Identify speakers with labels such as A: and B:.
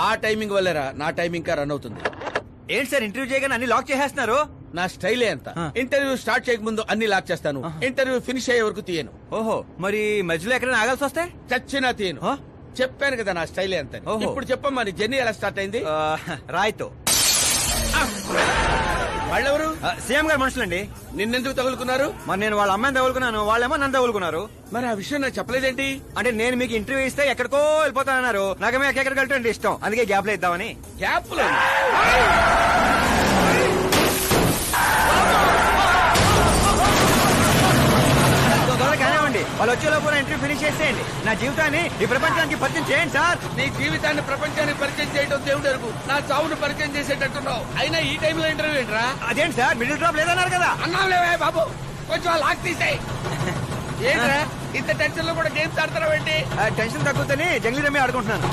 A: ఆ టైమింగ్ వల్లేరా నా టైమింగ్ కా రన్ అవుతుంది.
B: ఏంటి సార్ ఇంటర్వ్యూ చేయగానే అన్ని లాక్ చేసేస్తున్నారు?
A: నా స్టైలే అంత. ఇంటర్వ్యూ స్టార్ట్ చేయక ముందు అన్ని లాక్ చేస్తాను, ఇంటర్వ్యూ ఫినిష్ అయ్యే వరకు తీయను.
B: ఓహో, మరి మధ్యలో ఎక్కడైనా ఆగాల్సి వస్తే?
A: చచ్చినా తీయను. చెప్పాను కదా నా స్టైలే అంత. ఇప్పుడు చెప్పమ్మా నీ జర్నీ ఎలా స్టార్ట్ అయింది?
B: రాయ్తో.
A: వాళ్ళెవరు?
B: సీఎం గారు మనుషులండి.
A: నిన్నెందుకు తగులుకున్నారు?
B: మరి నేను వాళ్ళ అమ్మాయిని తగులుకున్నాను, వాళ్ళేమో నన్ను తగులుకున్నారు.
A: మరి ఆ విషయం నాకు చెప్పలేదేంటి?
B: అంటే నేను మీకు ఇంటర్వ్యూ ఇస్తే ఎక్కడికో వెళ్ళిపోతానన్నారు. నాకేమో ఎక్కడికి వెళ్ళటం ఇష్టం, అందుకే గ్యాప్ లో ఇద్దామని.
A: గ్యాప్ లో
B: కానివ్వండి, వాళ్ళు వచ్చేలోపు ఇంటర్వ్యూ ఫినిష్ చేసేయండి. నా జీవితాన్ని ఈ ప్రపంచానికి పరిచయం చేయండి సార్.
A: నీ జీవితాన్ని ప్రపంచానికి పరిచయం చేయడం దేవుడు ఎరుగు. నా చావును పరిచయం చేసేటట్టున్నావు. అయినా ఈ టైంలో ఇంటర్వ్యూ ఏంట్రా?
B: అదేంటి సార్, మిడిల్ డ్రాప్ లేదన్నారు కదా?
A: అన్నావులేవే బాబు, కొంచెం లాక్ తీసేయ్. ఏంట్రా ఇంత టెన్షన్ లో కూడా గేమ్స్ ఆడతారా?
B: టెన్షన్ తగ్గుతుంది, జంగ్లీ రమ్మి ఆడుకుంటున్నాను.